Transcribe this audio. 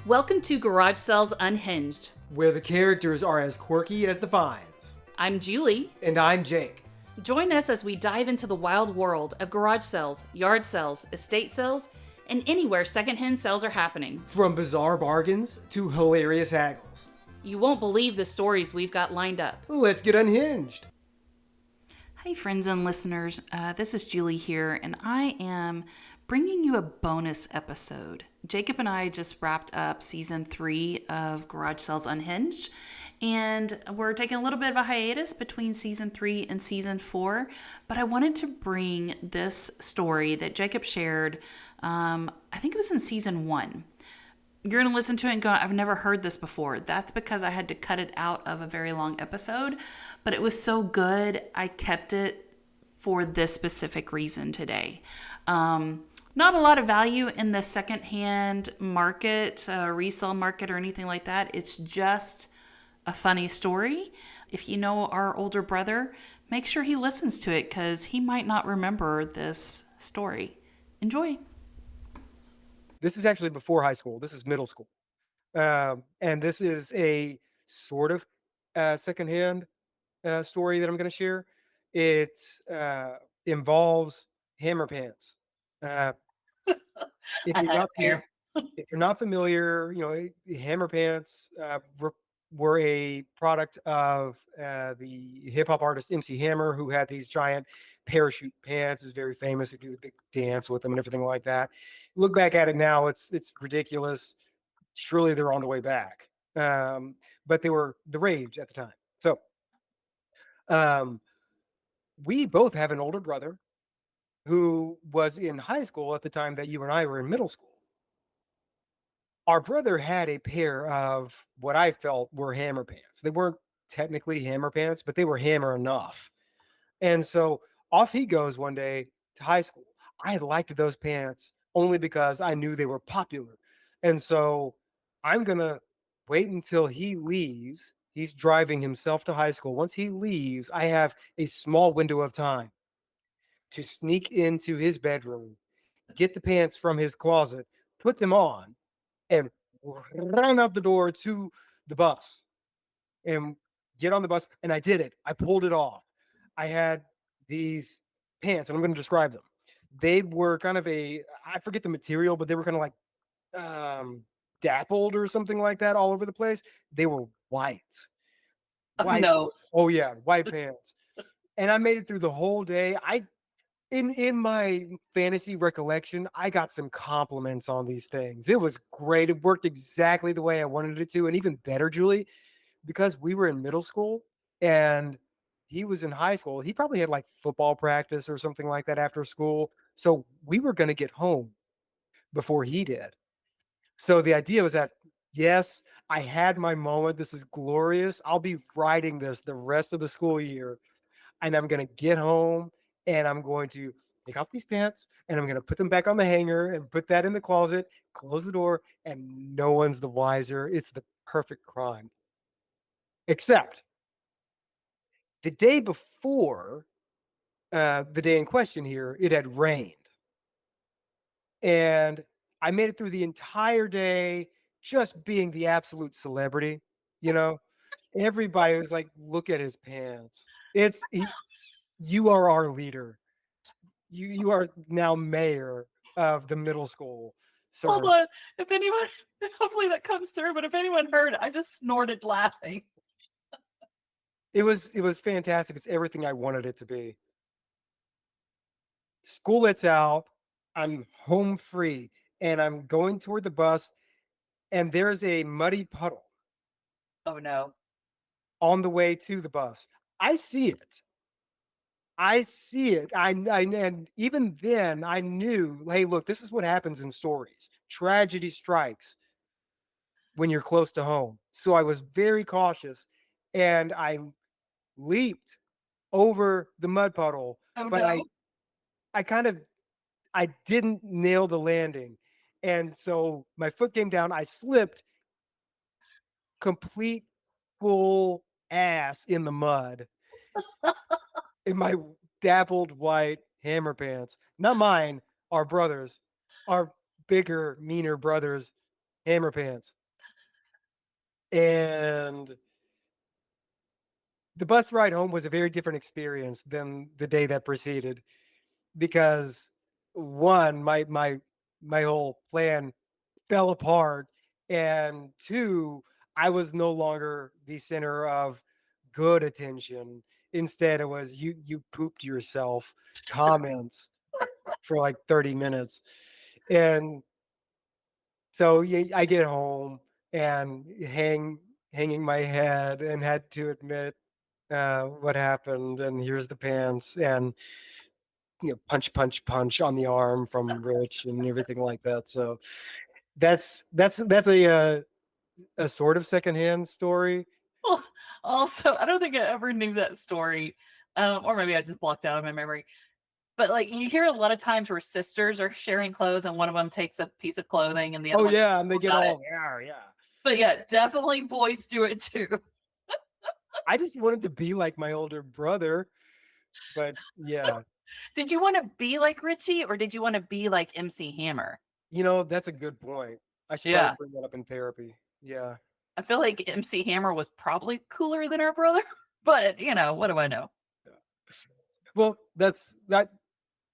Welcome to Garage Sales Unhinged. where the characters are as quirky as the finds. I'm Julie. And I'm Jake. Join us as we dive into the wild world of garage sales, yard sales, estate sales, and anywhere secondhand sales are happening. From bizarre bargains to hilarious haggles. You won't believe the stories we've got lined up. Let's get unhinged. Hi, friends and listeners. This is Julie here, and I am bringing you a bonus episode. Jacob and I just wrapped up season 3 of Garage Sales Unhinged, and we're taking a little bit of a hiatus between season 3 and season 4, but I wanted to bring this story that Jacob shared, I think it was in season 1. You're going to listen to it and go, I've never heard this before. That's because I had to cut it out of a very long episode, but it was so good, I kept it for this specific reason today. Not a lot of value in the secondhand market, resale market, or anything like that. It's just a funny story. If you know our older brother, make sure he listens to it because he might not remember this story. Enjoy. This is actually before high school. This is middle school. And this is a sort of secondhand story that I'm going to share. It involves hammer pants. If I you're had a not pair. if you're not familiar, hammer pants were a product of the hip hop artist MC Hammer, who had these giant parachute pants. It was very famous. He did a big dance with them and everything like that. Look back at it now, it's ridiculous. Surely they're on the way back, but they were the rage at the time. So um, we both have an older brother who was in high school at the time that you and I were in middle school. Our brother had a pair of what I felt were hammer pants. They weren't technically hammer pants, but they were hammer enough. And so off he goes one day to high school. I liked those pants only because I knew they were popular. And so I'm going to wait until he leaves. He's driving himself to high school. Once he leaves, I have a small window of time to sneak into his bedroom, get the pants from his closet, put them on, and run out the door to the bus and get on the bus. And I did it. I pulled it off. I had these pants, and I'm going to describe them. They were kind of I forget the material, but they were kind of like dappled or something like that all over the place. They were white. Oh, no. Oh yeah, white pants. And I made it through the whole day. In my fantasy recollection, I got some compliments on these things. It was great. It worked exactly the way I wanted it to. And even better, Julie, because we were in middle school and he was in high school, he probably had like football practice or something like that after school. So we were going to get home before he did. So the idea was that, yes, I had my moment. This is glorious. I'll be riding this the rest of the school year. And I'm going to get home and I'm going to take off these pants and I'm going to put them back on the hanger and put that in the closet, close the door, and no one's the wiser. It's the perfect crime. Except the day before the day in question here, it had rained. And I made it through the entire day just being the absolute celebrity, you know? Everybody was like, look at his pants. You are our leader. You are now mayor of the middle school. Sir. Hold on. If anyone, hopefully that comes through, but if anyone heard, I just snorted laughing. It was fantastic. It's everything I wanted it to be. School lets out. I'm home free and I'm going toward the bus and there's a muddy puddle. Oh, no. On the way to the bus. I see it. And even then I knew, hey, look, this is what happens in stories. Tragedy strikes when you're close to home. So I was very cautious and I leaped over the mud puddle, but no. I didn't nail the landing. And so my foot came down, I slipped complete full ass in the mud in my dappled white hammer pants. Not mine, our brothers, our bigger, meaner brothers. Hammer pants. And the bus ride home was a very different experience than the day that preceded because one, my whole plan fell apart, and two, I was no longer the center of good attention. Instead, it was you pooped yourself comments for like 30 minutes. And so I get home and hanging my head and had to admit what happened. And here's the pants, and punch, punch, punch on the arm from Rich and everything like that. So that's a sort of secondhand story. Well, also, I don't think I ever knew that story, or maybe I just blocked out of my memory. But like you hear a lot of times where sisters are sharing clothes, and one of them takes a piece of clothing, and the other Oh one yeah, and they get got it. all yeah, yeah. But yeah, definitely boys do it too. I just wanted to be like my older brother, but yeah, Did you want to be like Richie, or did you want to be like MC Hammer? that's a good point. I should probably Yeah, bring that up in therapy. Yeah. I feel like MC Hammer was probably cooler than our brother, but what do I know? Yeah. Well,